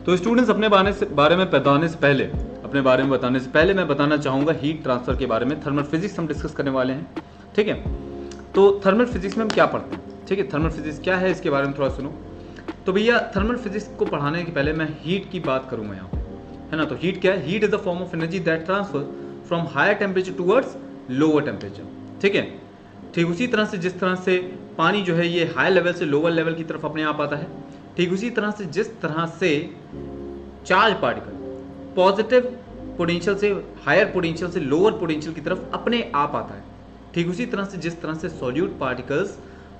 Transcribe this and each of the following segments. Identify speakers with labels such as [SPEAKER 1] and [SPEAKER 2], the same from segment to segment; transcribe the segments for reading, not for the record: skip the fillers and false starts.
[SPEAKER 1] तो स्टूडेंट्स अपने बारे में बताने से पहले मैं बताना चाहूँगा हीट ट्रांसफर के बारे में। थर्मल फिजिक्स हम डिस्कस करने वाले हैं, ठीक है। तो थर्मल फिजिक्स में हम क्या पढ़ते हैं, ठीक है, थर्मल फिजिक्स क्या है इसके बारे में थोड़ा सुनो। तो भैया थर्मल फिजिक्स को पढ़ाने के पहले मैं हीट की बात करूँगा यहाँ पे, है ना। तो हीट क्या है? Heat is the form of energy that transfer from higher temperature towards lower temperature, ठीक है। ठीक उसी तरह से जिस तरह से पानी जो है ये हाई लेवल से लोअर लेवल की तरफ अपने आप आता है, ठीक उसी तरह से जिस तरह से चार्ज पार्टिकल पॉजिटिव पोटेंशियल से हायर पोटेंशियल से लोअर पोटेंशियल की तरफ अपने आप आता है, ठीक उसी तरह से जिस तरह से solute particles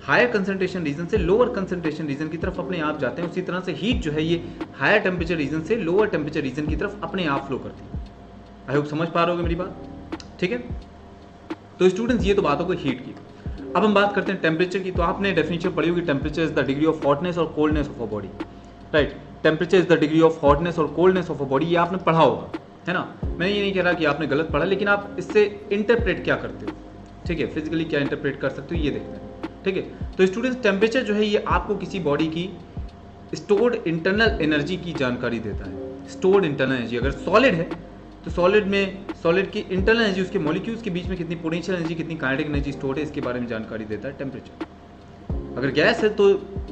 [SPEAKER 1] higher concentration region से लोअर कंसंट्रेशन रीजन की तरफ अपने आप जाते हैं, उसी तरह से हीट जो है ये हायर टेम्परेचर रीजन से लोअर टेम्परेचर रीजन की तरफ अपने आप फ्लो करती है। आई होप समझ पा रहे होगे मेरी बात, ठीक है। तो स्टूडेंट्स ये तो बात हो गई हीट की। अब हम बात करते हैं टेम्परेचर की। तो आपने डेफिनेशन पढ़ी होगी, temperature is the degree of hotness और coldness of a body, right. Temperature is the degree of hotness और कोल्डनेस ऑफ अ बॉडी, ये आपने पढ़ा होगा, है ना। मैं ये नहीं कह रहा कि आपने गलत पढ़ा, लेकिन आप इससे इंटरप्रेट क्या करते हो, ठीक है, फिजिकली क्या इंटरप्रेट कर सकते हो ये देखते हैं, ठीक है। तो स्टूडेंट्स टेम्परेचर जो है ये आपको किसी बॉडी की स्टोर्ड इंटरनल एनर्जी की जानकारी देता है। स्टोर्ड इंटरनल एनर्जी, अगर सॉलिड है तो सॉलिड की इंटरनल एनर्जी, उसके मॉलिक्यूल्स के बीच में कितनी पोटेंशियल एनर्जी, कितनी काइनेटिक एनर्जी स्टोर्ड है, इसके बारे में जानकारी देता है टेम्परेचर। अगर गैस है तो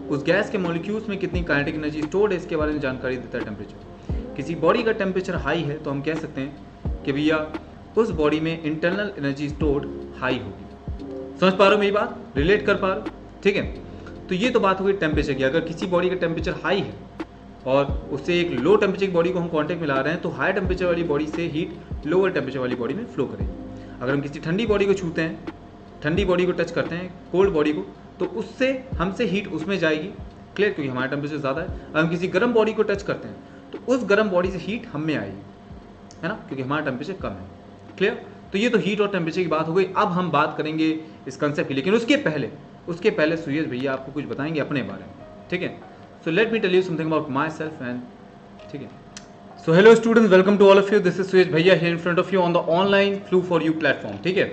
[SPEAKER 1] उस गैस के मॉलिक्यूल्स में कितनी काइनेटिक एनर्जी स्टोर्ड है, इसके बारे में जानकारी देता है टेम्परेचर। किसी बॉडी का टेम्परेचर हाई है तो हम कह सकते हैं कि भैया उस बॉडी में इंटरनल एनर्जी स्टोर्ड हाई होगी। समझ पा रहे हो मेरी बात, रिलेट कर पा रहे हो, ठीक है। तो ये तो बात हो गई टेम्परेचर की। अगर किसी बॉडी का टेम्परेचर हाई है और उससे एक लो टेम्परेचर की बॉडी को हम कांटेक्ट में ला रहे हैं, तो हाई टेम्परेचर वाली बॉडी से हीट लोअर टेम्परेचर वाली बॉडी में फ्लो करेगी। अगर हम किसी ठंडी बॉडी को छूते हैं, ठंडी बॉडी को टच करते हैं, कोल्ड बॉडी को, तो उससे हमसे हीट उसमें जाएगी, क्लियर, क्योंकि हमारा टेम्परेचर ज़्यादा है। अगर हम किसी गर्म बॉडी को टच करते हैं तो उस गर्म बॉडी से हीट हम में आएगी, है ना, क्योंकि हमारा टेम्परेचर कम है, क्लियर। तो ये तो हीट और टेम्परेचर की बात हो गई। अब हम बात करेंगे इस कंसेप्ट की, लेकिन उसके पहले सुयश भैया आपको कुछ बताएंगे अपने बारे में, ठीक है। So let me tell you something about myself and ठीक है। So hello students, welcome to all of you. This is Suyesh भैया here in front of you on the online Flu for You platform, ठीक है।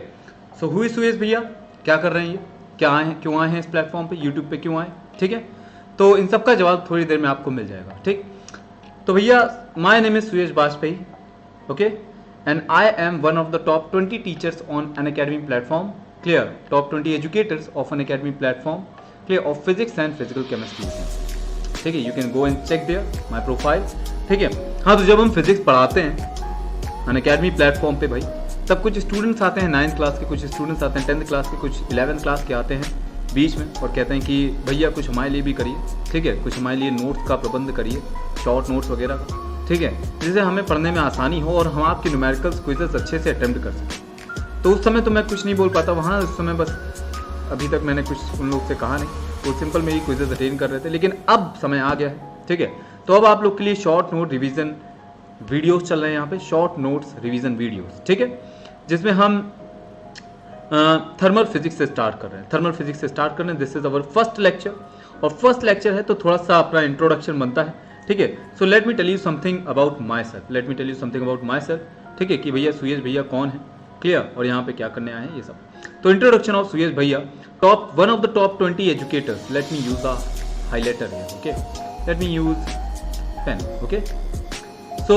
[SPEAKER 1] So who is सुयश भैया, क्या कर रहे हैं ये, क्या आए हैं, क्यों आए हैं इस प्लेटफॉर्म पे, यूट्यूब पे क्यों आए, ठीक है। तो इन सब का जवाब थोड़ी देर में आपको मिल जाएगा, ठीक। तो भैया my name is Suyash Bajpai, okay, and I am one of the top 20 teachers on Unacademy platform, clear, top 20 educators of Unacademy platform, clear, of physics and physical chemistry, ठीक है। You can go and check there my profile, ठीक है। हाँ, तो जब हम physics पढ़ाते हैं अनअकैडमी प्लेटफॉर्म पे भाई, तब कुछ स्टूडेंट्स आते हैं 9th क्लास के, कुछ स्टूडेंट्स आते हैं 10th क्लास के, कुछ 11th क्लास के आते हैं बीच में और कहते हैं कि भैया कुछ हमारे लिए भी करिए, ठीक है, कुछ हमारे लिए नोट्स का प्रबंध करिए, शॉर्ट नोट्स वगैरह का, ठीक है, जिससे हमें पढ़ने में आसानी हो और हम आपके न्यूमेरिकल्स क्विज़ेस अच्छे से अटेम्प्ट कर सकें। तो उस समय तो मैं कुछ नहीं बोल पाता वहाँ, उस समय बस अभी तक मैंने कुछ उन लोग से कहा नहीं, वो सिंपल मेरी क्विज़ेस अटेंड कर रहे थे। लेकिन अब समय आ गया है, ठीक है। तो अब आप लोग के लिए शॉर्ट नोट रिवीजन वीडियोस चल रहे हैं यहाँ पे, शॉर्ट नोट्स रिवीजन वीडियोस, ठीक है, जिसमें हम थर्मल फिजिक्स से स्टार्ट कर रहे हैं। This is our first lecture, और फर्स्ट लेक्चर है तो थोड़ा सा अपना इंट्रोडक्शन बनता है, ठीक है। So let me tell you something about myself, ठीक है, कि भैया सुयश भैया कौन है, क्लियर, और यहाँ पे क्या करने आए हैं ये सब। तो इंट्रोडक्शन ऑफ सुयश भैया, one of the top 20 educators, let me use a highlighter here, okay, let me use pen, okay. So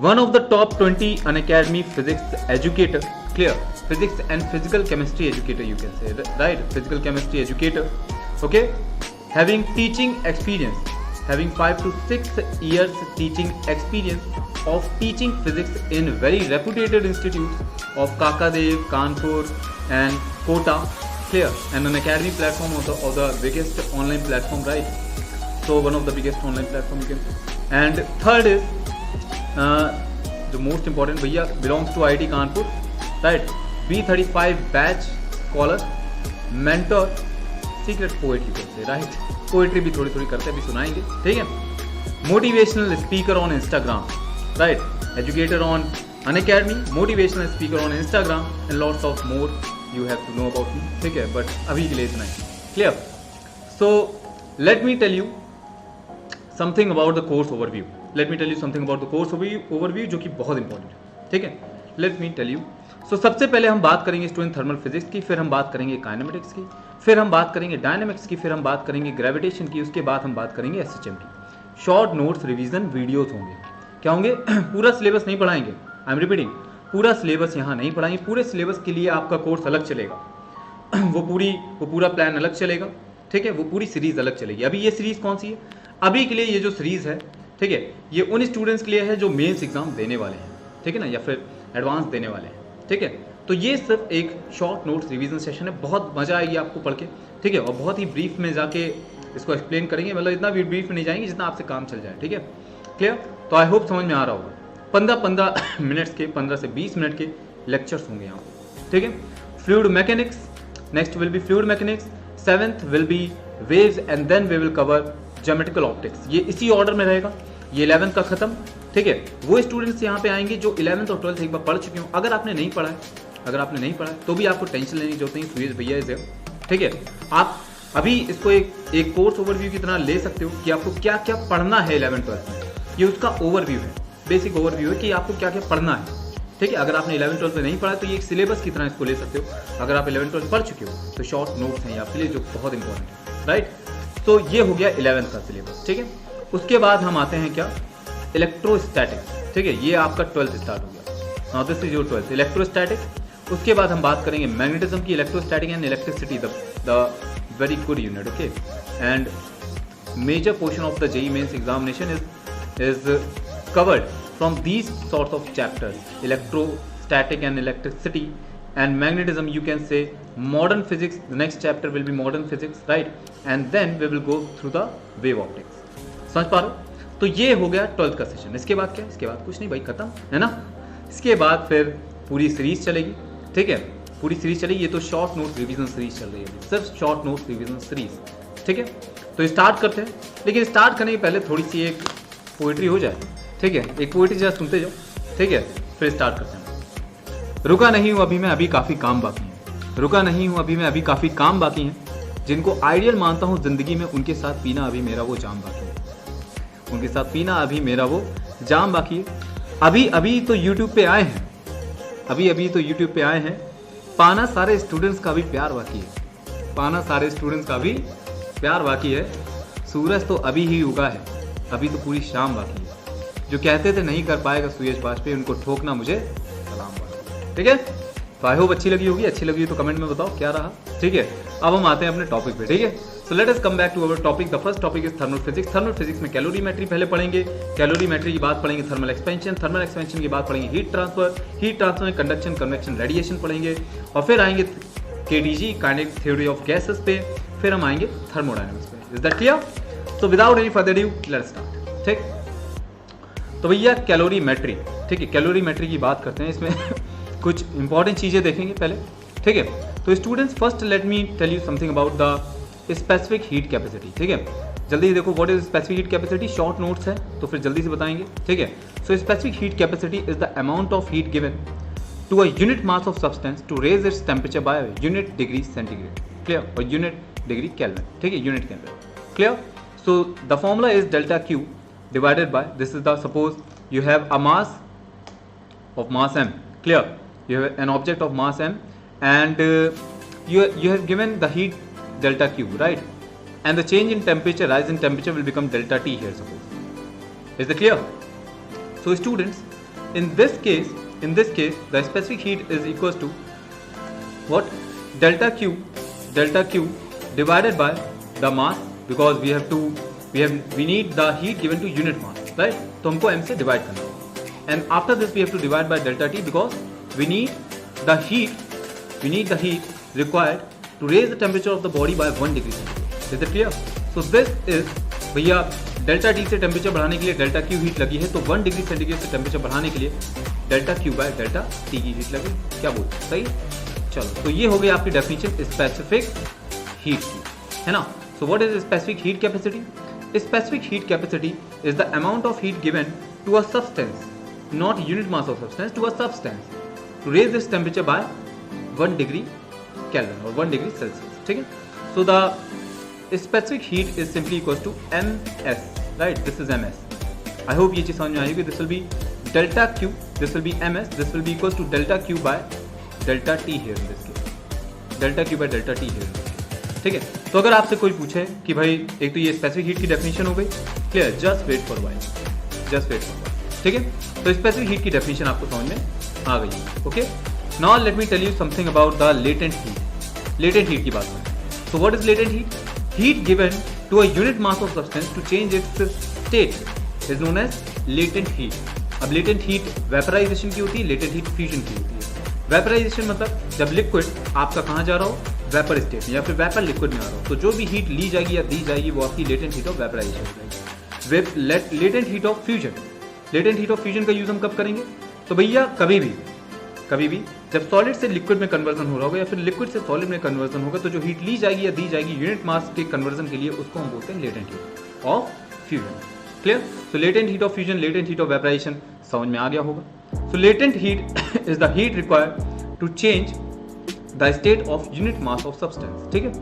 [SPEAKER 1] one of the top 20 unacademy physics educator, clear, physics and physical chemistry educator, you can say, right, physical chemistry educator, okay, having teaching experience, having 5 to 6 years teaching experience of teaching physics in very reputed institutes of Kakadev, Kanpur and Kota, clear, and an academy platform of the biggest online platform, right, so one of the biggest online platform you can say. And third is the most important, bhaiya belongs to IIT Kanpur, right, B35 batch scholar, mentor, secret poet you can say, right, poetry भी थोड़ी थोड़ी करते हैं, अभी सुनाएंगे, ठीक है। motivational speaker on Instagram, right, educator on Unacademy, motivational speaker on Instagram and lots of more you have to know about me, ठीक है, बट अभी के लिए इतना ही, clear. So let me tell you something about the course overview, जो कि बहुत इंपॉर्टेंट है, ठीक है। Let me tell you, so सबसे पहले हम बात करेंगे स्टूडेंट थर्मल फिजिक्स की, फिर हम बात करेंगे काइनेमेटिक्स की, फिर हम बात करेंगे डायनेमिक्स की, फिर हम बात करेंगे ग्रेविटेशन की, उसके बाद हम बात करेंगे एसएचएम की, शॉर्ट नोट्स रिवीजन वीडियोस होंगे। क्या होंगे? पूरा सिलेबस नहीं पढ़ाएंगे, आई एम रिपीटिंग, पूरा सिलेबस यहाँ नहीं पढ़ाएंगे। पूरे सिलेबस के लिए आपका कोर्स अलग चलेगा, वो पूरा प्लान अलग चलेगा, ठीक है, वो पूरी सीरीज अलग चलेगी। अभी ये सीरीज कौन सी है? अभी के लिए ये जो सीरीज है, ठीक है, ये उन स्टूडेंट्स के लिए है जो मेंस एग्जाम देने वाले हैं, ठीक है ना, या फिर एडवांस देने वाले हैं, ठीक है। तो ये सिर्फ एक शॉर्ट नोट्स रिवीजन सेशन है, बहुत मजा आएगी आपको पढ़ के, ठीक है, और बहुत ही ब्रीफ में जाके इसको एक्सप्लेन करेंगे, मतलब इतना भी ब्रीफ में नहीं जाएंगे जितना आपसे काम चल जाए, ठीक है, क्लियर। तो आई होप समझ में आ रहा होगा। 15-15 मिनट्स के, 15 से 20 मिनट के लेक्चर्स होंगे यहाँ, ठीक है। Fluid mechanics, next will be fluid mechanics, 7th will be waves and then we will cover geometrical optics. ये इसी ऑर्डर में रहेगा, ये 11th का खत्म, ठीक है। वो स्टूडेंट्स यहाँ पे आएंगे जो 11th और 12th एक बार पढ़ चुके हो। अगर आपने नहीं पढ़ा है तो भी आपको टेंशन लेने की जरूरत नहीं, सुरेश भैया इज देयर, ठीक है। आप अभी इसको एक कोर्स ओवरव्यू की तरह ले सकते हो कि आपको क्या क्या पढ़ना है 11th 12th में। ये उसका ओवरव्यू है, बेसिक ओवरव्यू है कि आपको क्या क्या पढ़ना है, ठीक है। अगर आपने 11th 12th में नहीं पढ़ा तो ये एक सिलेबस की तरह इसको ले सकते हो। अगर आप 11th 12th पढ़ चुके हो तो शॉर्ट नोट्स हैं आपके लिए जो बहुत इंपॉर्टेंट है, राइट। तो ये हो गया 11th का सिलेबस, ठीक है। उसके बाद हम आते हैं क्या? इलेक्ट्रोस्टैटिक, ठीक है, ये आपका 12th स्टार्ट हो गया। Now this is your 12th electrostatic. उसके बाद हम बात करेंगे मैग्नेटिज्म की, electrostatic and electricity, the very good unit, okay. And major portion of the JEE mains examination is covered from these sorts of chapters: electrostatic and electricity and magnetism. You can say modern physics, the next chapter will be modern physics, right? And then we will go through the wave optics. समझ पा रहे हो? तो ये हो गया 12th का session. इसके बाद क्या? इसके बाद कुछ नहीं भाई, खत्म है ना। इसके बाद फिर पूरी सीरीज चलेगी, ठीक है, पूरी सीरीज चलेगी। ये तो शॉर्ट नोट रिवीजन सीरीज चल रही है, सिर्फ शॉर्ट नोट रिवीजन सीरीज, ठीक है। तो स्टार्ट करते हैं, लेकिन स्टार्ट करने के पहले थोड़ी सी एक पोइट्री हो जाए, ठीक है, एक पोइट्री जरा सुनते जाओ, ठीक है, फिर स्टार्ट करते हैं। रुका नहीं हूँ अभी मैं, अभी काफ़ी काम बाकी है। रुका नहीं हूँ अभी मैं, अभी काफ़ी काम बाकी हैं। जिनको आइडियल मानता हूँ ज़िंदगी में, उनके साथ पीना अभी मेरा वो जाम बाकी है। उनके साथ पीना अभी मेरा वो जाम बाकी है। अभी अभी तो यूट्यूब पे आए हैं, अभी अभी तो यूट्यूब पे आए हैं। पाना सारे स्टूडेंट्स का भी प्यार बाकी है, पाना सारे स्टूडेंट्स का भी प्यार बाकी है। सूरज तो अभी ही उगा है, अभी तो पूरी शाम बाकी है। जो कहते थे नहीं कर पाएगा सुयश वाजपेयी, उनको ठोकना मुझे सलाम बाकी, ठीक है। तो आई होप अच्छी लगी होगी, अच्छी लगी तो कमेंट में बताओ क्या रहा, ठीक है। अब हम आते हैं अपने टॉपिक पे, ठीक है। So let us come back to our topic. The first topic is thermal physics. Thermal physics में कैलोरीमेट्री पहले पढ़ेंगे, कैलोरीमेट्री की बात पढ़ेंगे थर्मल एक्सपेंशन, थर्मल एक्सपेंशन की बात पढ़ेंगे हीट ट्रांसफर, हीट ट्रांसफर में कंडक्शन, कन्वेक्शन, रेडिएशन पढ़ेंगे, और फिर आएंगे KTG kinetic theory of gases पे, फिर हम आएंगे थर्मोडायनामिक्स पे। Is that clear? तो without any further due let's start, ठीक। तो भैया कैलोरीमेट्री, ठीक है, कैलोरीमेट्री की बात करते हैं। इसमें कुछ इंपॉर्टेंट चीज़ें देखेंगे पहले, ठीक है। तो students first let me tell you something about the specific heat capacity, ठीक है। जल्दी देखो what is specific heat capacity, short notes है तो फिर जल्दी से बताएंगे, ठीक है। So specific heat capacity is the amount of heat given to a unit mass of substance to raise its temperature by unit degree centigrade, clear, और unit degree kelvin, ठीक है, unit kelvin, clear. So the formula is delta Q divided by, this is the, suppose you have a mass of mass m, clear, you have an object of mass m and you have given the heat delta Q, right, and the change in temperature, rise in temperature will become delta T here, suppose. Is that clear? So students, in this case the specific heat is equals to what? Delta Q divided by the mass, because we need the heat given to unit mass, right? तो हमको m से divide करना है, and after this we have to divide by delta T because we need the heat required to raise the temperature of the body by 1 degree centigrade. Is it clear? So this is, भैया delta T से temperature बढ़ाने के लिए delta Q heat लगी है, तो 1 degree centigrade से temperature बढ़ाने के लिए delta Q by delta T की हीट लगी। क्या बोलते, सही? चलो, तो ये हो गई आपकी डेफिनेशन स्पेसिफिक हीट की, है ना। So what is specific heat capacity? Specific heat capacity is the amount of heat given to a substance, not unit mass of substance, to a substance to raise its temperature by 1 degree Kelvin or 1 degree Celsius, ठीक है। So the specific heat is simply equals to ms, right? This is ms. I hope ये चीज समझ में आएगी। This will be delta Q, this will be ms, this will be equals to delta Q by delta T here in this case, delta Q by delta T here in this case, ठीक है। तो अगर आपसे कोई पूछे कि भाई एक तो ये स्पेसिफिक हीट की डेफिनेशन हो गई, clear, just wait for while, just wait for while, ठीक है। तो स्पेसिफिक हीट की डेफिनेशन आपको समझ में आ गई है, okay. Now let me tell you something about the latent heat. Latent heat की बात करें तो what is latent heat? Heat given to a unit mass of substance to change its state is known as latent heat. अब latent heat vaporization की होती है, latent heat fusion की होती है। वेपराइजेशन मतलब जब लिक्विड आपका कहाँ जा रहा हो, वेपर स्टेट में या फिर वेपर लिक्विड में आ रहा हो, तो जो भी हीट ली जाएगी या दी जाएगी वो आपकी लेटेंट हीट ऑफ वेपराइजेशन हो जाएगी। Latent heat of fusion, latent heat of fusion का यूज हम कब करेंगे? तो भैया कभी भी जब सॉलिड से लिक्विड में कन्वर्जन हो रहा होगा या फिर लिक्विड से सॉलिड में कन्वर्जन होगा, तो जो हीट ली जाएगी या दी जाएगी यूनिट मास के कन्वर्जन के लिए, उसको हम बोलते हैं latent heat of fusion, clear. तो latent heat of fusion, latent heat of vaporisation समझ में आ गया होगा। So latent heat is the heat required to change the state of unit mass of substance, ठीक है,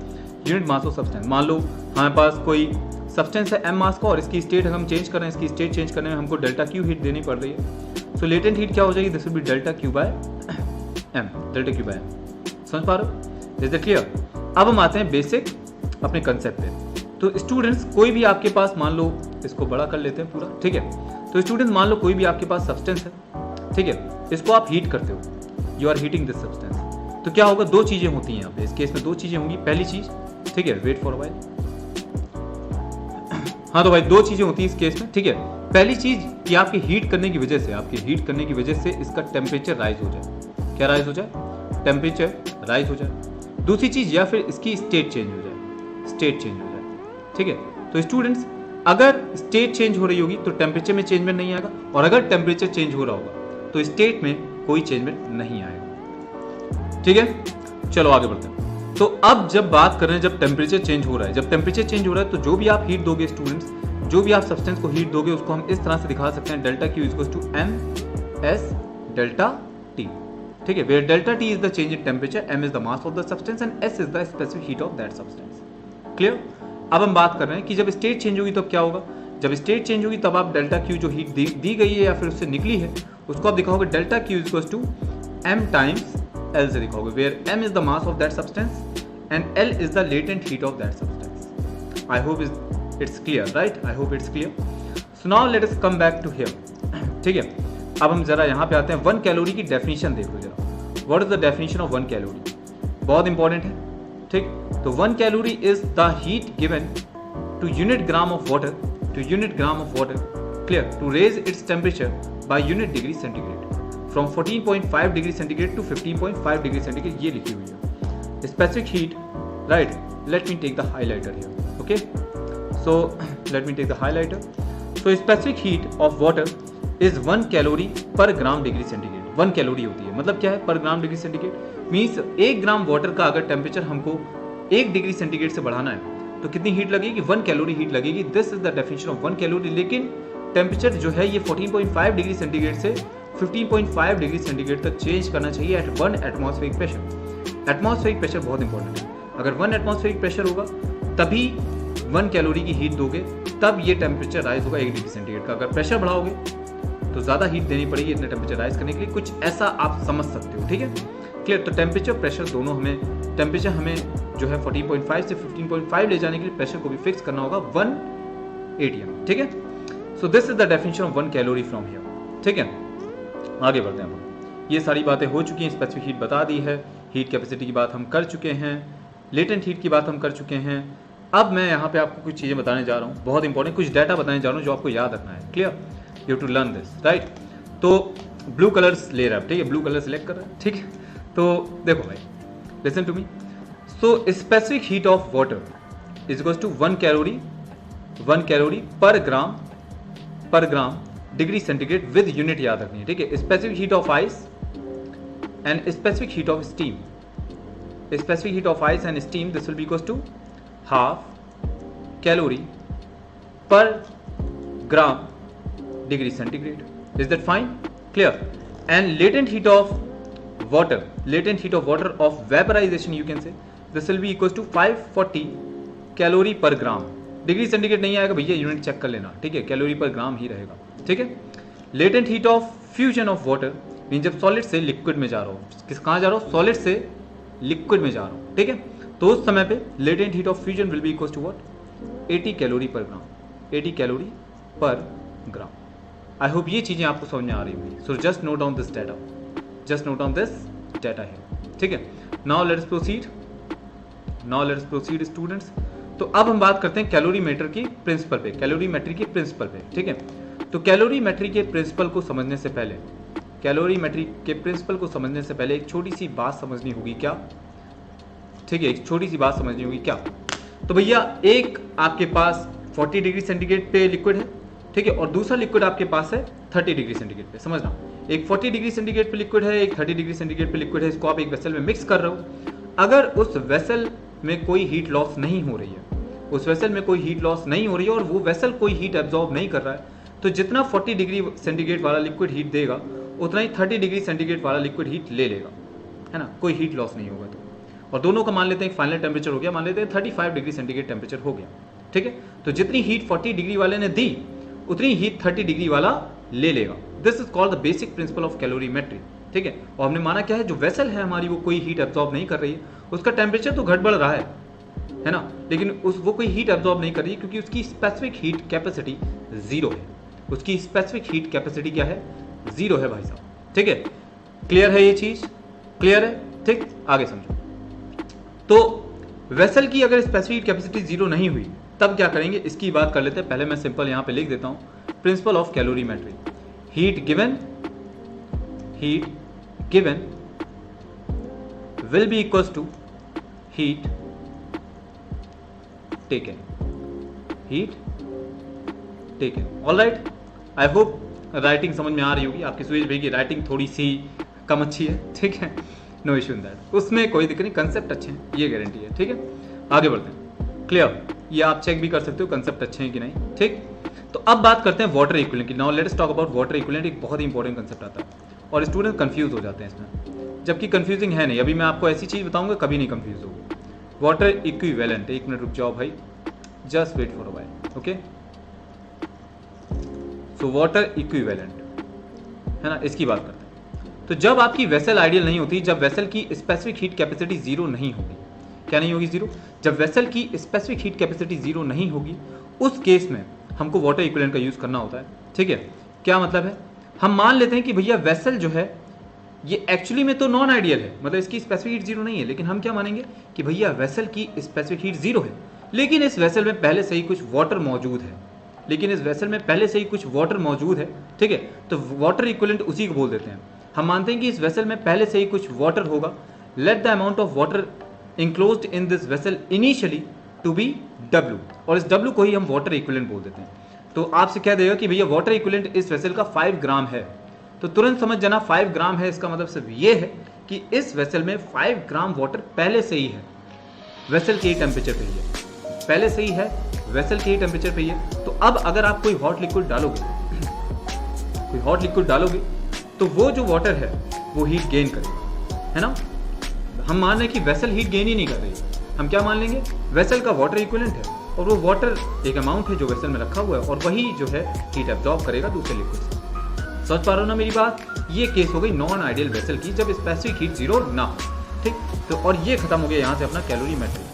[SPEAKER 1] यूनिट मास ऑफ सब्सटेंस। मान लो हमारे पास कोई सब्सटेंस है m मास का और इसकी स्टेट हम चेंज कर रहे हैं, इसकी स्टेट चेंज करने में हमको डेल्टा क्यू हीट देनी पड़ रही है। सो लेटेंट हीट क्या हो जाएगी? This will be delta Q by m, delta Q by m। समझ पा रहे हो? Is that clear? अब हम आते हैं बेसिक अपने कंसेप्ट पे। तो स्टूडेंट्स कोई भी आपके पास, मान लो इसको बड़ा कर लेते हैं पूरा, ठीक है। तो स्टूडेंट्स मान लो कोई भी आपके पास सब्सटेंस है, ठीक है, इसको आप हीट करते हो, you are heating this substance. तो क्या होगा? दो चीजें होती हैं यहाँ पे, इस केस में दो चीजें होंगी। पहली चीज, ठीक है, वेट फॉर वाइल, हाँ तो भाई दो चीजें होती हैं इस केस में, ठीक है। पहली चीज कि आपकी हीट करने की वजह से, आपकी हीट करने की वजह से इसका टेम्परेचर राइज हो जाए। क्या राइज हो जाए? टेम्परेचर राइज हो जाए। दूसरी चीज, या फिर इसकी स्टेट चेंज हो जाए, स्टेट चेंज हो जाए, ठीक है। तो स्टूडेंट्स अगर स्टेट चेंज हो रही होगी तो टेम्परेचर में चेंजमेंट नहीं आएगा, और अगर टेम्परेचर चेंज हो रहा होगा तो स्टेट में कोई चेंजमेंट नहीं आएगा, ठीक है। चलो आगे बढ़ते हैं। तो अब जब बात कर रहे हैं जब टेम्परेचर चेंज हो रहा है, जब टेम्परेचर चेंज हो रहा है तो जो भी आप हीट दोगे स्टूडेंट्स, जो भी आप सब्सटेंस को हीट दोगे उसको हम इस तरह से दिखा सकते हैं, delta Q equals to M S delta T, ठीक है, where delta T is the change in temperature, M is the mass of the substance and S is the specific heat of that substance, clear. अब हम बात कर रहे हैं कि जब स्टेट चेंज होगी तब क्या होगा? जब स्टेट चेंज होगी तब आप डेल्टा क्यू जो हीट दी गई है या फिर उससे निकली है उसको आप दिखाओगे delta Q equals to M times L से दिखाओगे, where M is the mass of that substance and L is the latent heat of that substance. I hope it's clear, right? I hope it's clear. So now let us come back to here. ठीक है, अब हम जरा यहाँ पे आते हैं। 1 calorie की डेफिनेशन देखो जरा। What is the definition of 1 calorie? बहुत इंपॉर्टेंट है, ठीक। तो 1 calorie is the heat given to unit gram of water, clear, to raise its temperature by unit degree centigrade from 14.5 degree centigrade to 15.5 degree centigrade, ये लिखी हुई है। Specific heat, right? Let me take the highlighter here, okay? So let me take the highlighter. So specific heat of water is 1 calorie per gram degree centigrade. 1 calorie होती है, मतलब क्या है? पर gram degree centigrade means 1 gram water का अगर temperature हमको 1 degree centigrade से बढ़ाना है तो कितनी हीट लगेगी? 1 कैलोरी हीट लगेगी। This is the definition of 1 calorie. लेकिन टेम्परेचर जो है ये 14.5 डिग्री सेंटीग्रेड से 15.5 डिग्री सेंटीग्रेड तक चेंज करना चाहिए at 1 atmospheric pressure. Atmospheric pressure बहुत इंपॉर्टेंट है। अगर 1 एटमॉस्फेरिक प्रेशर होगा तभी 1 कैलोरी की हीट दोगे, तब ये टेम्परेचर राइज होगा 1 डिग्री सेंटीग्रेड का। अगर प्रेशर बढ़ाओगे तो ज़्यादा हीट देनी पड़ेगी इतने टेम्परेचर राइज करने के लिए, कुछ ऐसा आप समझ सकते हो, ठीक है, क्लियर। तो टेम्परेचर प्रेशर दोनों हमें, टेम्परेचर हमें जो है 14.5 से 15.5 ले जाने के लिए प्रेशर को भी फिक्स करना होगा 1 atm, ठीक है। So this is the definition of 1 calorie from here, ठीक है। आगे बढ़ते हैं हम। ये सारी बातें हो चुकी हैं, स्पेसिफिक हीट बता दी है, हीट कैपेसिटी की बात हम कर चुके हैं, लेटेंट हीट की बात हम कर चुके हैं। अब मैं यहाँ पे आपको कुछ चीज़ें बताने जा रहा हूँ, बहुत इंपॉर्टेंट, कुछ डाटा बताने जा रहा हूँ जो आपको याद रखना है, clear, you to learn this, right. तो ब्लू कलर्स ले रहा है, ठीक है, ब्लू कलर सेलेक्ट कर रहा है, ठीक है। तो देखो भाई, listen to me. So specific heat of water is equals to 1 calorie per gram degree centigrade with unit याद रखनी है, ठीक है। Specific heat of ice and specific heat of steam, specific heat of ice and steam, this will be equals to half calorie per gram degree centigrade. Is that fine? Clear? And latent heat of water of vaporization, you can say this will be equals to 540 calorie per gram. Degree centigrade नहीं आएगा भैया, unit check कर लेना, ठीक है, calorie per ग्राम ही रहेगा, ठीक है। Latent heat of fusion of water mean जब सॉलिड से लिक्विड में जा रहा हूँ, कहाँ जा रहा हूँ? सॉलिड से लिक्विड में जा रहा हूँ, ठीक है। तो उस समय पे latent heat of fusion will be equal to what 80 calorie per gram, 80 calorie per gram. I hope ये चीजें आपको समझ में आ रही होंगी। So just note down this data, just note down this data है, ठीक है। Now let's proceed, now let's proceed students. तो अब हम बात करते हैं कैलोरीमेटर की प्रिंसिपल पे, कैलोरीमेट्री के प्रिंसिपल पे, ठीक है। तो कैलोरीमेट्री के प्रिंसिपल को समझने से पहले, कैलोरीमेट्री के प्रिंसिपल को समझने से पहले एक छोटी सी बात समझनी होगी, क्या, ठीक है, एक छोटी सी बात समझनी होगी क्या। तो भैया एक आपके पास 40 डिग्री सेंटीग्रेड पे लिक्विड है, ठीक है, और दूसरा लिक्विड आपके पास है 30 डिग्री सेंटीग्रेड पे। समझना, एक 40 डिग्री सेंटीग्रेड पे लिक्विड है, एक 30 डिग्री सेंटीग्रेड पे लिक्विड है, इसको आप एक वेसल में मिक्स कर रहे हो। अगर उस वेसल में कोई हीट लॉस नहीं हो रही है, उस वेसल में कोई हीट लॉस नहीं हो रही है और वो वेसल कोई हीट एब्जॉर्ब नहीं कर रहा है, तो जितना 40 डिग्री सेंटीग्रेड वाला लिक्विड हीट देगा उतना ही 30 डिग्री सेंटीग्रेड वाला लिक्विड हीट ले लेगा, है ना, कोई हीट लॉस नहीं होगा। तो और दोनों का मान लेते हैं फाइनल टेम्परेचर हो गया, मान लेते हैं 35 डिग्री सेंटीग्रेड टेम्परेचर हो गया, ठीक है। तो जितनी हीट 40 डिग्री वाले ने दी उतनी हीट 30 डिग्री वाला ले लेगा। This is called the basic principle of calorimetry, ठीक है। और हमने माना क्या है, जो वेसल है हमारी वो कोई हीट एब्जॉर्ब नहीं कर रही है, उसका टेम्परेचर तो घट बढ़ रहा है ना, लेकिन वो कोई हीट एब्जॉर्ब नहीं कर रही है क्योंकि उसकी स्पेसिफिक हीट कैपेसिटी 0 है। उसकी स्पेसिफिक हीट कैपेसिटी क्या है, 0 है भाई साहब, ठीक है। क्लियर है ये चीज, क्लियर है, ठीक। आगे समझो। तो वेसल की अगर स्पेसिफिक कैपेसिटी 0 नहीं हुई तब क्या करेंगे, इसकी बात कर लेते हैं। पहले मैं सिंपल यहां पे लिख देता हूं, principle of calorimetry, heat given will be equals to heat taken, all right। I hope writing समझ में आ रही होगी आपकी। सुरेश भाई की राइटिंग थोड़ी सी कम अच्छी है, ठीक है, नो इशू इन दैट, उसमें कोई दिक्कत नहीं, कंसेप्ट अच्छे हैं, ये गारंटी है, ठीक है। आगे बढ़ते हैं, क्लियर, ये आप चेक भी कर सकते हो कंसेप्ट अच्छे हैं कि नहीं, ठीक। तो अब बात करते हैं वाटर इक्विवेलेंट की। Now let's talk about water equivalent. एक बहुत ही इंपॉर्टेंट कंसेप्ट आता है और स्टूडेंट कंफ्यूज हो जाते हैं इसमें, जबकि कंफ्यूजिंग है नहीं। अभी मैं आपको ऐसी चीज बताऊंगा कभी नहीं कंफ्यूज होगी। वाटर इक्विवेलेंट, एक मिनट रुक जाओ भाई, just wait for a while, okay. So water equivalent है ना, इसकी बात करते हैं। तो जब आपकी वेसल आइडियल नहीं होती, जब वेसल की स्पेसिफिक हीट कैपेसिटी 0 नहीं होगी, क्या नहीं होगी, 0, जब वेसल की स्पेसिफिक हीट कैपेसिटी 0 नहीं होगी, उस केस में हमको वाटर इक्विवेलेंट का यूज करना होता है, ठीक है। क्या मतलब है, हम मान लेते हैं कि भैया वेसल जो है ये एक्चुअली में तो नॉन आइडियल है, मतलब इसकी स्पेसिफिक हीट 0 नहीं है, लेकिन हम क्या मानेंगे कि भैया वेसल की स्पेसिफिक हीट 0 है, लेकिन इस वेसल में पहले से ही कुछ वाटर मौजूद है, ठीक है। तो वाटर इक्विवेलेंट उसी को बोल देते हैं। हम मानते हैं कि इस वेसल में पहले से ही कुछ वाटर होगा। Let the amount of water enclosed in this vessel initially to be W, और इस W को ही हम वाटर इक्विवेलेंट बोल देते हैं। तो आपसे कह देगा कि भैया वाटर इक्विवेलेंट इस वेसल का 5 ग्राम है, तो तुरंत समझ जाना 5 ग्राम है, इसका मतलब सिर्फ ये है कि इस वेसल में 5 ग्राम वाटर पहले से ही है, वेसल के ही टेम्परेचर पे ही है, पहले से ही है, वेसल के ही टेम्परेचर पे ही है। तो अब अगर आप कोई हॉट लिक्विड डालोगे, तो वो जो वाटर है वो हीट गेन करेगा, है ना। हम मान रहे हैं कि वेसल हीट गेन ही नहीं कर रही, हम क्या मान लेंगे, वेसल का वाटर इक्विवेलेंट है और वो वाटर एक अमाउंट है जो वेसल में रखा हुआ है और वही जो है हीट एब्जॉर्ब करेगा दूसरे लिक्विड से। समझ पा रहे हो ना मेरी बात। ये केस हो गई नॉन आइडियल वेसल की, जब स्पेसिफिक हीट 0 ना हो, ठीक। तो और ये खत्म हो गया यहाँ से अपना कैलोरीमेट्री।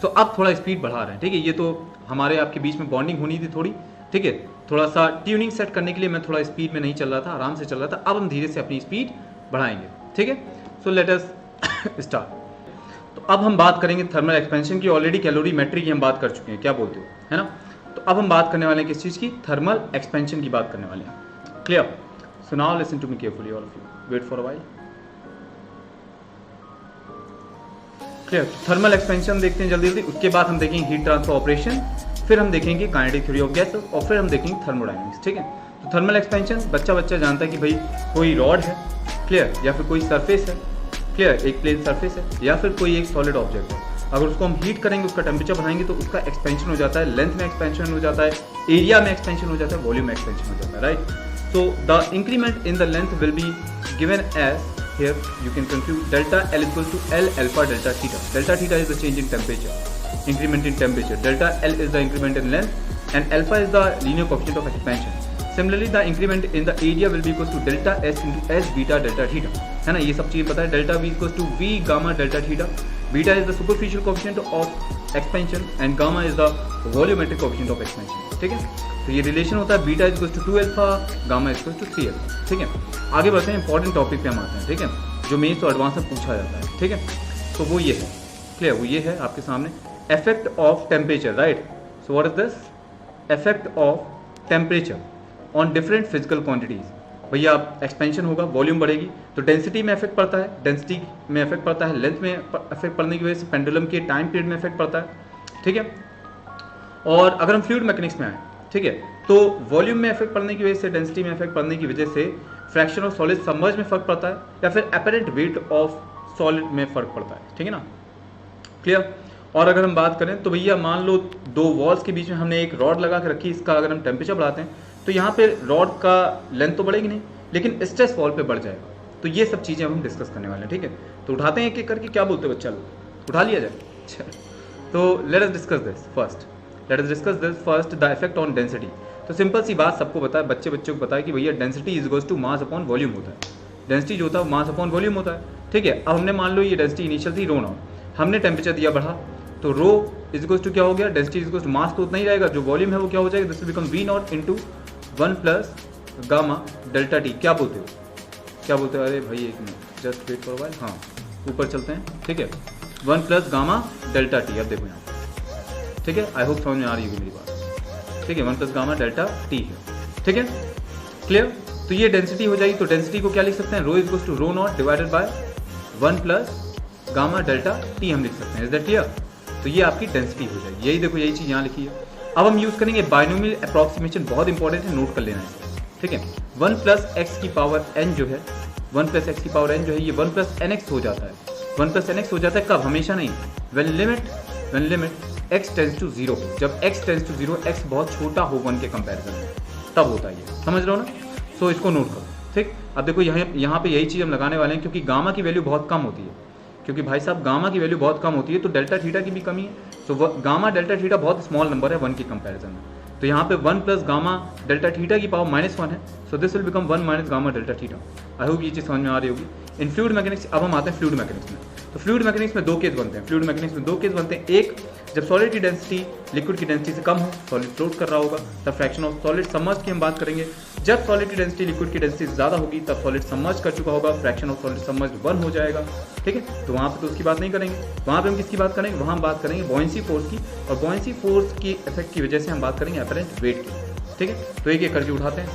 [SPEAKER 1] तो अब थोड़ा स्पीड बढ़ा रहे हैं, ठीक है। ये तो हमारे आपके बीच में बॉन्डिंग होनी थी थोड़ी, ठीक है, थोड़ा सा ट्यूनिंग सेट करने के लिए मैं थोड़ा स्पीड में नहीं चल रहा था, आराम से चल रहा था। अब हम धीरे से अपनी स्पीड बढ़ाएंगे, ठीक है। So let us start. तो अब हम बात करेंगे थर्मल एक्सपेंशन की। ऑलरेडी कैलोरीमेट्री की हम बात कर चुके हैं, क्या बोलते हो, है ना। तो अब हम बात करने वाले हैं किस चीज़ की, थर्मल एक्सपेंशन की बात करने वाले हैं, clear. So now listen to me carefully all of you, wait for a while, clear. Thermal expansion देखते हैं जल्दी जल्दी, उसके बाद हम देखेंगे हीट ट्रांसफर ऑपरेशन, फिर हम देखेंगे काइनेटिक थ्योरी ऑफ गैसेस और फिर हम देखेंगे थर्मोडायनेमिक्स, ठीक है। तो थर्मल एक्सपेंशन बच्चा जानता है कि भाई कोई रॉड है, क्लियर, या फिर कोई सरफेस है, क्लियर, एक प्लेन सरफेस है, या फिर कोई एक सॉलिड ऑब्जेक्ट है। अगर उसको हम हीट करेंगे, उसका टेम्परेचर बढ़ाएंगे तो उसका एक्सपेंशन हो जाता है, लेंथ में एक्सपेंशन हो जाता है, एरिया में एक्सपेंशन हो जाता है, वॉल्यूम में एक्सपेंशन हो जाता है, right. So the increment in the length will be given as here you can compute delta L equals to L alpha delta theta. Delta theta is the change in temperature, increment in temperature. Delta L is the increment in length and alpha is the linear coefficient of expansion. Similarly the increment in the area will be equals to delta S into S beta delta theta, है ना। ये सब चीज़ पता है। delta V equals to V gamma delta theta, beta is the superficial coefficient of expansion and gamma is the volumetric coefficient of expansion. ठीक है, तो ये रिलेशन होता है beta is equal to 2 alpha, gamma is equal to 3 alpha. ठीक है, आगे बढ़ते हैं, इंपॉर्टेंट टॉपिक पे हम आते हैं। ठीक है, जो मेंस और एडवांस में पूछा जाता है। ठीक है, तो वो ये है, क्लियर, वो ये है आपके सामने, effect of temperature, right. So what is this, effect of temperature on different physical quantities. भैया आप एक्सपेंशन होगा, वॉल्यूम बढ़ेगी तो डेंसिटी में इफेक्ट पड़ता है, डेंसिटी में इफेक्ट पड़ता है, लेंथ में इफेक्ट पड़ने की वजह से पेंडुलम के टाइम पीरियड में इफेक्ट पड़ता है। ठीक है, और अगर हम फ्लूइड मैकेनिक्स में आए, ठीक है, तो वॉल्यूम में इफेक्ट पड़ने की वजह से, डेंसिटी में इफेक्ट पड़ने की वजह से फ्रैक्शन ऑफ सॉलिड सबमर्ज में फर्क पड़ता है, या फिर अपरेंट वेट ऑफ सॉलिड में फर्क पड़ता है। ठीक है ना, क्लियर। और अगर हम बात करें तो भैया मान लो दो वॉल्स के बीच में हमने एक रॉड लगा के रखी, इसका अगर हम टेम्परेचर बढ़ाते हैं तो यहाँ पे रॉड का लेंथ तो बढ़ेगी नहीं, लेकिन स्ट्रेस वॉल पे बढ़ जाएगा। तो ये सब चीज़ें हम डिस्कस करने वाले हैं। ठीक है, तो उठाते हैं एक एक करके, क्या बोलते हो बच्चा लोग, उठा लिया जाए। तो let us discuss this first, the effect on density. तो सिंपल सी बात सबको पता है, बच्चों को पता है कि भैया density is equals to mass upon volume होता है। डेंसिटी जो होता है मास अपॉन वॉल्यूम होता है। ठीक है, अब हमने मान लो ये डेंसिटी इनिशियल थी रो नॉट, हमने टेम्परेचर दिया बढ़ा, तो रो इज इक्वल्स टू क्या हो गया, density is equals to mass तो उतना ही रहेगा, जो वॉल्यूम है वो क्या हो जाएगा, this will become V naught into 1 plus gamma delta T. क्या बोलते हो, अरे भाई एक minute, just wait for while. हाँ, ऊपर चलते हैं। ठीक है, 1 प्लस गामा डेल्टा टी। अब देखो यहाँ, ठीक है, आई होप समझ में आ रही होगी मेरी बात। ठीक है, 1 प्लस गामा डेल्टा टी है। ठीक है, क्लियर। तो ये डेंसिटी हो जाएगी, तो डेंसिटी को क्या लिख सकते हैं, rho is equals to rho naught divided by 1 plus gamma delta T हम लिख सकते हैं। Is that clear. तो ये आपकी डेंसिटी हो जाएगी, यही देखो, यही चीज़ यहाँ लिखी है। अब हम यूज़ करेंगे बाइनोमियल अप्रॉक्सीमेशन, बहुत इंपॉर्टेंट है, नोट कर लेना है। ठीक है, 1 प्लस एक्स की पावर एन जो है, 1 प्लस एक्स की पावर एन जो है, ये 1 प्लस एन एक्स हो जाता है। 1 प्लस एन एक्स हो जाता है कब, हमेशा नहीं, when limit x tends to 0, जब एक्स टेंस टू 0, एक्स बहुत छोटा हो 1 के कंपेरिजन में, तब होता है ये, समझ रहे हो ना। सो इसको नोट करो। ठीक, अब देखो यहाँ पे यही चीज़ हम लगाने वाले हैं, क्योंकि गामा की वैल्यू बहुत कम होती है, क्योंकि भाई साहब गामा की वैल्यू बहुत कम होती है, तो डेल्टा थीटा की भी कमी है। सो गामा डेल्टा थीटा बहुत स्मॉल नंबर है 1 के कंपैरिजन में, तो यहाँ पे 1 प्लस गामा डेल्टा थीटा की पावर -1 है, सो this will become 1 minus gamma delta theta. I hope ये चीज़ समझ में आ रही होगी। इन फ्लूइड मैकेनिक्स, अब हम आते हैं फ्लूइड मैकेनिक्स में। तो फ्लूइड मैकेनिक्स में दो केस बनते हैं, एक जब सॉलिड की डेंसिटी लिक्विड की डेंसिटी से कम हो, सॉलिड फ्लोट कर रहा होगा, तब फ्रैक्शन ऑफ सॉलिड सबमर्ज की हम बात करेंगे। जब सॉलिड की डेंसिटी लिक्विड की डेंसिटी से ज़्यादा होगी, तब सॉलिड सबमर्ज कर चुका होगा, फ्रैक्शन ऑफ सॉलिड सबमर्ज 1 हो जाएगा। ठीक है, तो वहाँ पे तो उसकी बात नहीं करेंगे, वहाँ पे हम किसकी बात करेंगे, वहाँ हम बात करेंगे बॉयंसी फोर्स की, और बॉयंसी फोर्स की इफेक्ट की वजह से हम बात करेंगे अपरेंट वेट की। ठीक है, तो एक एक करके उठाते हैं।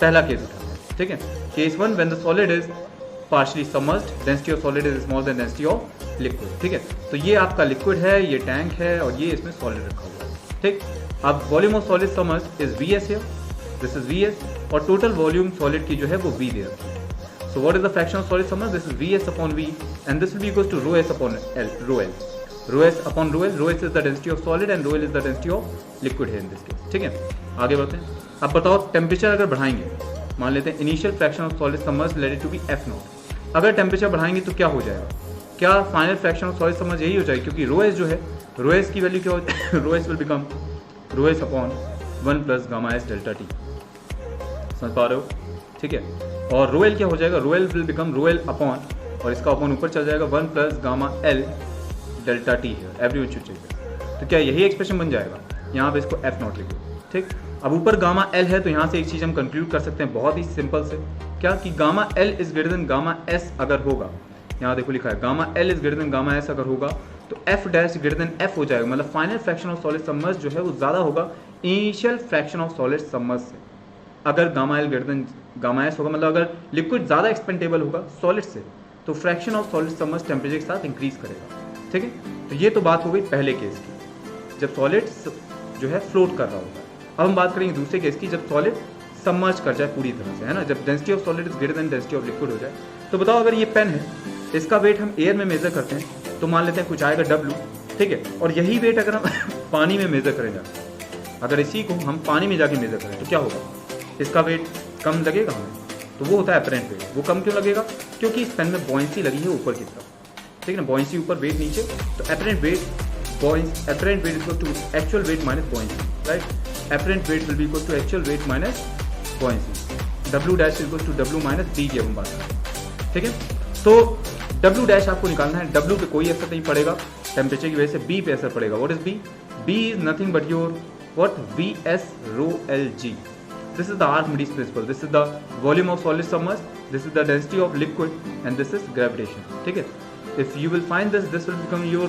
[SPEAKER 1] पहला केस उठाते हैं। ठीक है, case 1, when the solid is partially submerged, density of solid is smaller than density of liquid. ठीक है, तो ये आपका लिक्विड है, ये टैंक है, और ये इसमें सॉलिड रखा हुआ है। ठीक, अब volume of solid submerged is Vs here, this is Vs, और टोटल वॉल्यूम सॉलिड की जो है वो V दे रखी है। So what is the fraction of solid submerged, this is Vs upon V, and this will be equal to rho S upon L, rho L, rho S upon rho L, rho S is the density of solid and rho L is the density of liquid है in this case. ठीक है, आगे बढ़ते हैं। अब बताओ temperature अगर बढ़ाएंगे, मान लेते हैं initial fraction of solid submerged let it to be F0, अगर टेम्परेचर बढ़ाएंगे तो क्या हो जाएगा, क्या final fraction of solid submerged यही हो जाएगी, क्योंकि रो एस जो है, रो एस की वैल्यू क्या हो जाए, rho S will become rho S upon 1 plus gamma S delta T. समझ पा रहे हो। ठीक है, और रो एल क्या हो जाएगा, rho L will become rho L upon, और इसका अपॉन ऊपर चल जाएगा 1 plus gamma L delta T है, एवरीवन शुड चेक। तो क्या यही एक्सप्रेशन बन जाएगा, यहाँ पे इसको F0 लिखो। ठीक, अब ऊपर गामा एल है, तो यहाँ से एक चीज़ हम कंक्लूड कर सकते हैं बहुत ही सिंपल से, क्या कि gamma L is greater than gamma S अगर होगा, यहाँ देखो लिखा है gamma L is greater than gamma S अगर होगा, तो F dash greater than F हो जाएगा, मतलब final fraction of solid submerged जो है वो ज़्यादा होगा initial fraction of solid submerged से। अगर gamma L greater than gamma S होगा, मतलब अगर लिक्विड ज़्यादा एक्सपेंडेबल होगा सॉलिड से, तो fraction of solid submerged temperature के साथ इंक्रीज करेगा। ठीक है, तो ये तो बात हो गई पहले केस की, जब सॉलिड जो है फ्लोट कर रहा होगा। अब हम बात करेंगे दूसरे केस की, जब सॉलिड सबमर्ज कर जाए पूरी तरह से, है ना, जब density of solid is greater than density of liquid हो जाए। तो बताओ अगर ये पेन है, इसका वेट हम एयर में मेजर करते हैं, तो मान लेते हैं कुछ आएगा W, ठीक है, और यही वेट अगर हम पानी में मेजर करेंगे, अगर इसी को हम पानी में जाके मेजर करें तो क्या होगा, इसका वेट कम लगेगा हमें, तो वो होता है अपरेंट वेट। वो कम क्यों लगेगा, क्योंकि इस पेन में बॉयंसी लगी है ऊपर की तरफ, ठीक है ना, बॉयंसी ऊपर वेट नीचे, तो apparent weight equal to actual weight minus buoyancy, right. Apparent weight will be equal to actual weight minus buoyancy, W dash equal to W minus D की हम बात करें, ठीक है। तो W डैश आपको निकालना है, W पे कोई असर नहीं पड़ेगा टेम्परेचर की वजह से, B पे असर पड़ेगा। What is B? B is nothing but your what VS rho Lg। This is the Archimedes principle, this is the volume of solid submerged, this is the density of liquid and this is gravitation, ठीक है। If you will find this will become your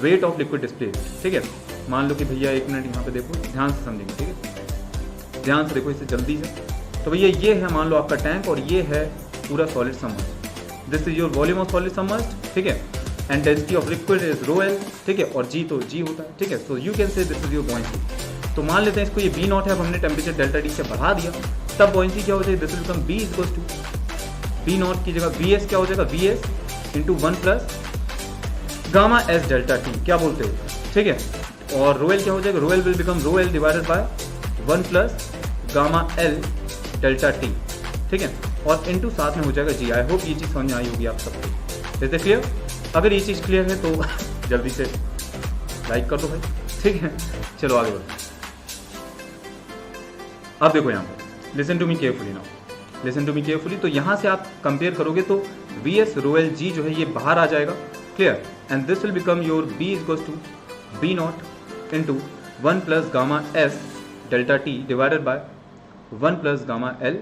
[SPEAKER 1] weight of liquid displaced, ठीक है। मान लो कि भैया एक minute यहाँ पे देखो, ध्यान से समझेंगे, ठीक है, ध्यान से देखो इसे जल्दी से। तो भैया ये है मान लो आपका टैंक और ये है पूरा solid submerged, this is your volume of solid submerged, ठीक है, and density of liquid is rho L, ठीक है, और जी तो जी होता है, ठीक है। So you can say this is your buoyancy. तो मान लेते हैं इसको ये बी नॉट है, अब हमने टेम्परेचर डेल्टा टी से बढ़ा दिया, तब बुओयेंसी क्या हो जाएगी, this will become B equals to B naught की जगह वी एस क्या हो जाएगा, V S into 1 plus gamma S delta T, क्या बोलते हो, ठीक है। और रो एल क्या हो जाएगा, rho L will become rho L divided by 1 plus gamma L delta T, ठीक है, और इनटू साथ में हो जाएगा जी। आई होप ये चीज़ समझ में आई होगी आप सबको। Is it clear? अगर ये चीज़ क्लियर है तो जल्दी से लाइक कर दो भाई, ठीक है। चलो आगे बढ़ो। अब देखो यहाँ पर, listen to me carefully now, listen to me carefully. तो यहाँ से आप कंपेयर करोगे तो V S rho L G जो है ये बाहर आ जाएगा, clear, and this will become your B equals to B naught into 1 plus gamma S delta T divided by 1 plus gamma L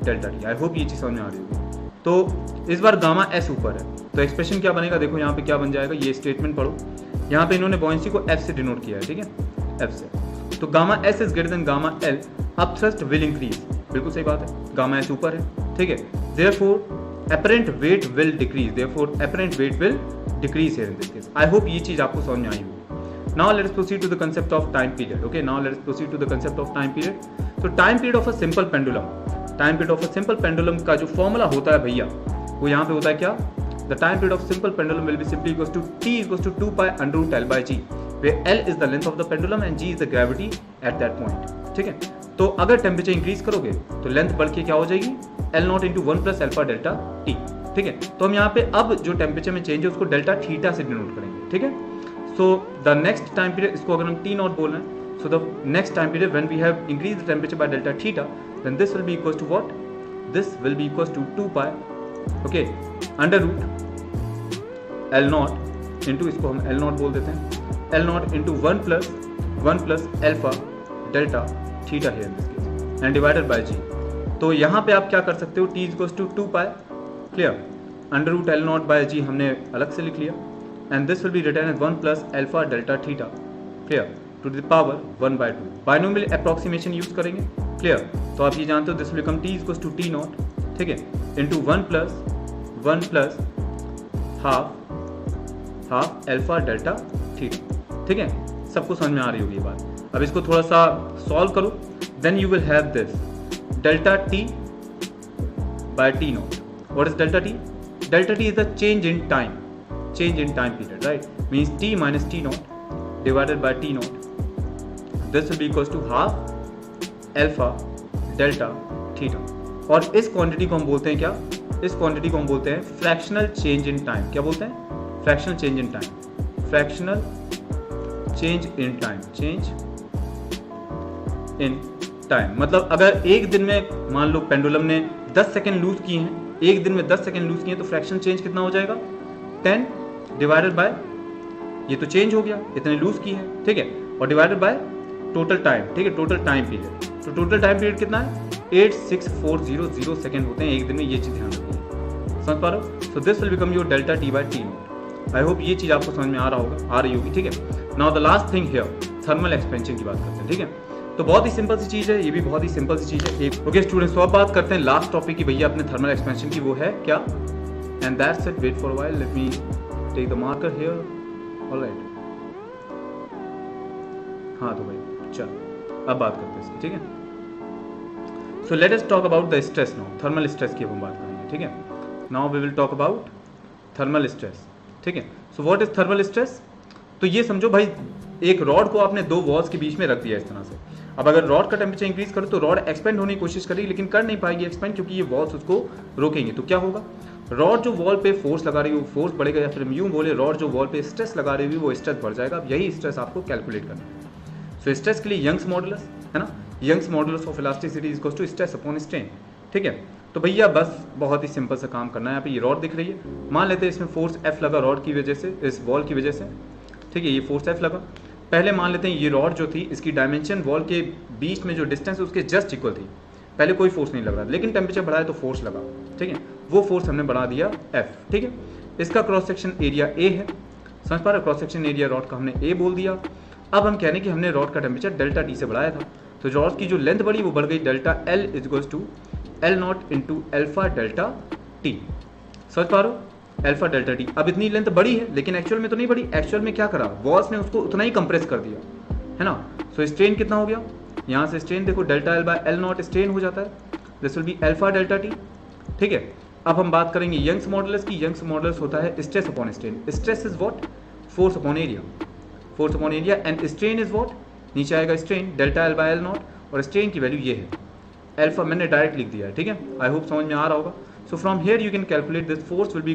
[SPEAKER 1] delta T. I hope ये चीज़ समझ में आ रही होगी। तो इस बार गामा एस ऊपर है, तो एक्सप्रेशन क्या बनेगा, देखो यहाँ पे क्या बन जाएगा, ये स्टेटमेंट पढ़ो। यहाँ पे इन्होंने बुओयेंसी को एफ से डिनोट किया है, ठीक है, एफ से। तो gamma S is greater than gamma L, अब थ्रस्ट विल इंक्रीज, बिल्कुल सही बात है, गामा एस ऊपर है, ठीक है। Therefore apparent weight will decrease, therefore apparent weight will decrease here in this case. I hope ये चीज़ आपको समझ में आई होगी। Now let us proceed to the concept of time period. Okay, now let us proceed to the concept of time period. So time period of a simple pendulum. Time period of a simple pendulum का जो formula होता है भैया, वो यहाँ पे होता है क्या? The time period of simple pendulum will be simply equals to t equals to 2 pi under root L by g, where L is the length of the pendulum and g is the gravity at that point. ठीक है? तो अगर temperature increase करोगे तो length बढ़ के क्या हो जाएगी, L not into 1 plus alpha delta T, ठीक है। तो हम यहाँ पे अब जो टेम्परेचर में चेंज है उसको डेल्टा थीटा से डिनोट करेंगे, ठीक है। So the next time period, इसको अगर हम T नॉट बोल रहे हैं, so the next time period when we have increased the temperature by delta theta, then this will be equals to what? This will be equals to 2 pi, okay, under root L not into, इसको हम L not बोल देते हैं, L not into 1 plus alpha delta theta here in this case and divided by G। तो यहाँ पे आप क्या कर सकते हो, T is equals to 2 pi, clear, under root L not by G हमने अलग से लिख लिया, and this will be written as 1 plus alpha delta theta, clear, to the power 1 by 2। Binomial approximation use करेंगे, क्लियर। तो आप ये जानते हो this will become t equals to t naught, ठीक है, into 1 plus half alpha delta theta, ठीक है। सबको समझ में आ रही होगी ये बात। अब इसको थोड़ा सा सॉल्व करो, then you will have this delta t by t naught. What is delta t? Delta t is the change in time, change in time period, right? Means t minus t naught divided by t naught. This will be equals to half alpha delta theta. और इस quantity को हम बोलते हैं क्या? इस quantity को हम बोलते हैं फ्रैक्शनल चेंज इन टाइम। क्या बोलते हैं? Fractional change in time. Fractional change in time, change in time मतलब अगर एक दिन में मान लो पेंडुलम ने 10 सेकेंड लूज किए हैं, एक दिन में 10 सेकेंड लूज किए हैं, तो फ्रैक्शनल चेंज कितना हो जाएगा, 10 डिवाइडेड बाय, ये तो चेंज हो गया, इतने लूज की है, ठीक है, और डिवाइडेड बाय टोटल टाइम, ठीक है, टोटल टाइम पीरियड। तो टोटल टाइम पीरियड कितना है, 86400 सेकेंड होते हैं एक दिन में, ये चीज़ ध्यान रखिए, समझ पा रहे हो। So this will become your delta T by T naught. I hope ये चीज़ आपको समझ में आ रही होगी, ठीक है। Now the last thing here, thermal expansion की बात करते हैं, ठीक है। तो बहुत ही सिंपल सी चीज़ है, ये भी बहुत ही सिंपल सी चीज़ है एक। ओके स्टूडेंट्स, तो अब बात करते हैं लास्ट टॉपिक की भैया अपने थर्मल एक्सपेंशन की, वो है क्या, and that's it. Wait for a while, let me take the marker here, alright. हाँ तो भाई चलो अब बात करते हैं इसकी, ठीक है। So let us talk about the stress now, thermal stress की हम बात करेंगे, ठीक है। Now we will talk about thermal stress, ठीक है। So what is thermal stress? तो ये समझो भाई, एक रॉड को आपने दो वॉल्स के बीच में रख दिया इस तरह से। अब अगर रॉड का टेम्परेचर इंक्रीज करो तो रॉड एक्सपेंड होने की कोशिश करेगी, लेकिन कर नहीं पाएगी एक्सपेंड, क्योंकि ये वॉल्स उसको रोकेंगे। तो क्या होगा, रॉड जो वॉल पे फोर्स लगा रही है वो फोर्स बढ़ेगा, या फिर हम यूं बोले रॉड जो वॉल पे स्ट्रेस लगा रही है वो स्ट्रेस बढ़ जाएगा। अब यही स्ट्रेस आपको कैलकुलेट करना है। सो स्ट्रेस के लिए यंग्स मॉडुलस है ना, Young's modulus of elasticity is equal to stress upon strain, ठीक है। तो भैया बस बहुत ही सिंपल सा काम करना है। यहाँ पे ये रॉड दिख रही है, मान लेते हैं इसमें फोर्स F लगा रॉड की वजह से, इस वॉल की वजह से, ठीक है, ये फोर्स F लगा। पहले मान लेते हैं ये रॉड जो थी इसकी डायमेंशन वॉल के बीच में जो डिस्टेंस उसके जस्ट इक्वल थी, पहले कोई फोर्स नहीं लग रहा, लेकिन टेम्परेचर बढ़ा है तो फोर्स लगा, ठीक है, वो फोर्स हमने बढ़ा दिया F, ठीक है। इसका क्रॉस सेक्शन एरिया A है, समझ पा रहे, क्रॉस सेक्शन एरिया रॉड का हमने A बोल दिया। अब हम कह रहे हैं कि हमने रॉड का टेम्परेचर डेल्टा T से बढ़ाया था, तो रॉड की जो लेंथ बढ़ी वो बढ़ गई delta L equals to L0 into alpha delta T, समझ पा रहे हो, अल्फा डेल्टा T। अब इतनी लेंथ बड़ी है लेकिन एक्चुअल में तो नहीं बड़ी, एक्चुअल में क्या करा, वॉल्स ने उसको उतना ही कंप्रेस कर दिया, है ना। सो स्ट्रेन कितना हो गया, यहाँ से स्ट्रेन देखो delta L bye L0 strain हो जाता है, this will be alpha delta T, ठीक है। अब हम बात करेंगे यंग्स मॉडुलस की। यंग्स मॉडुलस होता है stress upon strain, stress is what, force upon area, force upon area, and strain is what, नीचे आएगा strain delta L bye L0, और स्ट्रेन की वैल्यू ये है अल्फा, मैंने डायरेक्ट लिख दिया है, ठीक है, आई होप समझ में आ रहा होगा। So from here you can calculate this, force will be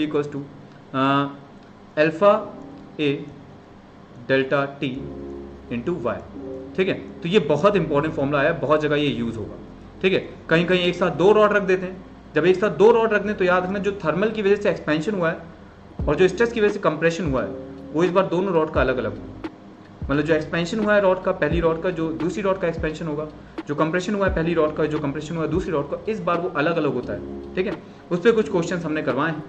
[SPEAKER 1] equals to alpha A delta T into Y, ठीक है। तो ये बहुत इंपॉर्टेंट फॉर्मूला है, बहुत जगह ये यूज होगा, ठीक है। कहीं कहीं एक साथ दो रॉड रख देते हैं, जब एक साथ दो रॉड रख दें तो याद रखना जो थर्मल की वजह से एक्सपेंशन हुआ है और जो स्ट्रेस की वजह से कंप्रेशन हुआ है वो इस बार दोनों रॉड का अलग अलग होगा, मतलब जो एक्सपेंशन हुआ है रॉड का पहली रॉड का, जो दूसरी रॉड का एक्सपेंशन होगा, जो कंप्रेशन हुआ है पहली रॉड का, जो कंप्रेशन हुआ है दूसरी रॉड का, इस बार वो अलग अलग होता है, ठीक है। उस पर कुछ क्वेश्चन हमने करवाए हैं,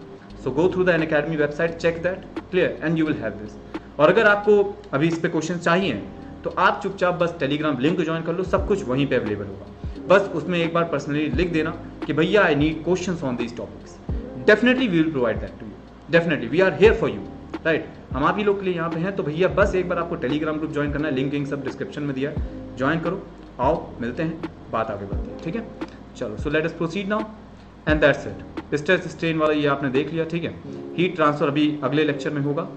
[SPEAKER 1] so go through the Unacademy website, check that, clear, and you will have this. और अगर आपको अभी इस पे क्वेश्चन चाहिए तो आप चुपचाप बस टेलीग्राम लिंक ज्वाइन कर लो, सब कुछ वहीं पे अवेलेबल होगा। बस उसमें एक बार पर्सनली लिख देना कि भैया I need questions on these topics, definitely we will provide that to you, definitely we are here for you, right. हम आप ही लोग के लिए यहाँ पे हैं, तो भैया बस एक बार आपको टेलीग्राम ग्रुप ज्वाइन करना है, लिंक सब डिस्क्रिप्शन में दिया है, ज्वाइन करो, आओ मिलते हैं, बात आगे बढ़ती है, ठीक है। चलो, सो let us proceed now, and that's it. Stress strain वाला ये आपने देख लिया, ठीक है। हीट ट्रांसफर अभी अगले लेक्चर में होगा।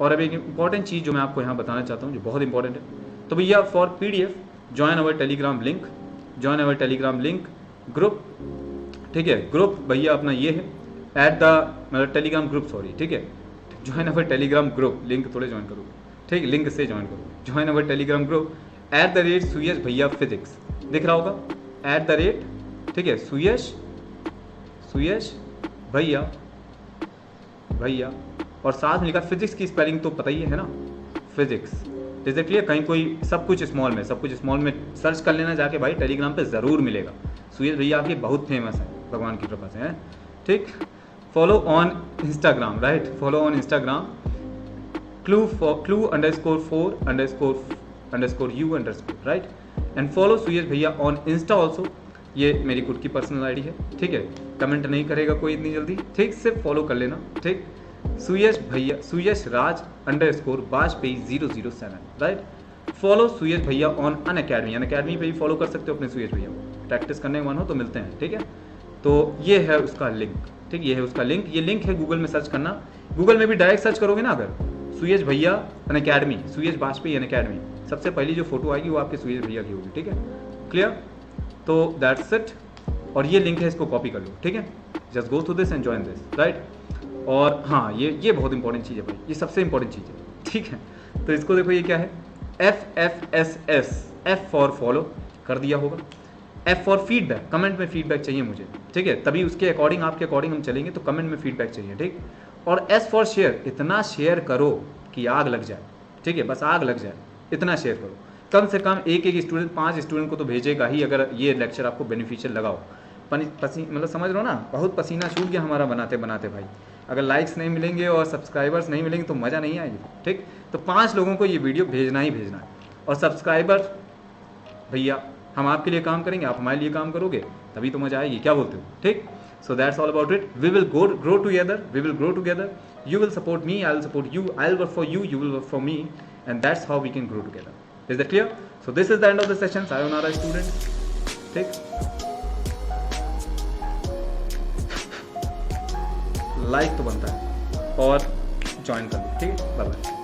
[SPEAKER 1] और अभी एक इंपॉर्टेंट चीज़ जो मैं आपको यहाँ बताना चाहता हूँ, जो बहुत इंपॉर्टेंट है, तो भैया for PDF join our Telegram link, join our Telegram link group, ठीक है। ग्रुप भैया अपना ये है एट द, मतलब टेलीग्राम ग्रुप, सॉरी, ठीक है, join our Telegram group, link थोड़े ज्वाइन करो, ठीक, लिंक से ज्वाइन करो, ज्वाइन अवर टेलीग्राम ग्रुप @ सुयश भैया फिजिक्स, दिख रहा होगा, @ ठीक है, सुयश भैया और साथ में लिखा फिजिक्स की स्पेलिंग तो पता ही है ना, फिजिक्स, जैसे क्लियर। कहीं कोई सब कुछ स्मॉल में सर्च कर लेना जाके, भाई टेलीग्राम पे ज़रूर मिलेगा। सुयश भैया आपके बहुत फेमस है, भगवान की कृपा से, हैं, ठीक। Follow on Instagram, right, follow on Instagram clue_4_u_, right, and follow Suyash भैया ऑन इंस्टा ऑल्सो, ये मेरी खुद की पर्सनल आईडी है, ठीक है। कमेंट नहीं करेगा कोई इतनी जल्दी, ठीक, सिर्फ फॉलो कर लेना, ठीक। सुयश राज _वाजपेयी 007, राइट। फॉलो सुयश भैया ऑन अनअकैडमी पे भी फॉलो कर सकते हो अपने सुयश भैया को, प्रैक्टिस करने के मन हो तो मिलते हैं, ठीक है। तो ये है उसका लिंक, ठीक, ये है उसका लिंक, ये लिंक है, गूगल में सर्च करना, गूगल में भी डायरेक्ट सर्च करोगे ना अगर, सुयश भैया अनअकैडमी, सुयश वाजपेयी अनअकैडमी, सबसे पहली जो फोटो आएगी वो आपके सुयश भैया की होगी, ठीक है, क्लियर। तो दैट्स इट, और ये लिंक है, इसको कॉपी कर लो, ठीक है, just go through this and join this, right. और हाँ, ये बहुत इंपॉर्टेंट चीज़ है भाई, ये सबसे इंपॉर्टेंट चीज़ है, ठीक है। तो इसको देखो, ये क्या है, FFSS, F फॉर फॉलो कर दिया होगा, F फॉर फीडबैक, कमेंट में फीडबैक चाहिए मुझे, ठीक है, तभी उसके अकॉर्डिंग, आपके अकॉर्डिंग हम चलेंगे, तो कमेंट में फीडबैक चाहिए, ठीक। और S फॉर शेयर, इतना शेयर करो कि आग लग जाए, ठीक है, बस आग लग जाए, इतना शेयर करो, कम से कम एक स्टूडेंट, 5 स्टूडेंट को तो भेजेगा ही, अगर ये लेक्चर आपको बेनिफिशियल लगाओ। मतलब समझ रहे हो ना, बहुत पसीना छूट गया हमारा बनाते बनाते भाई। अगर लाइक्स नहीं मिलेंगे और सब्सक्राइबर्स नहीं मिलेंगे तो मज़ा नहीं आएगी, ठीक। तो 5 लोगों को ये वीडियो भेजना ही भेजना है, और सब्सक्राइबर्स भैया हम आपके लिए काम करेंगे, आप हमारे लिए काम करोगे, तभी तो मज़ा आएगी, क्या बोलते हो, ठीक। So that's all about it, we will grow together, you will support me, I will support you, I will work for you, you will work for me, and that's how we can grow together. Is that clear? So this is the end of the session. Sayonara students, ठीक, like तो बनता है और join कर लो, ठीक है, bye bye.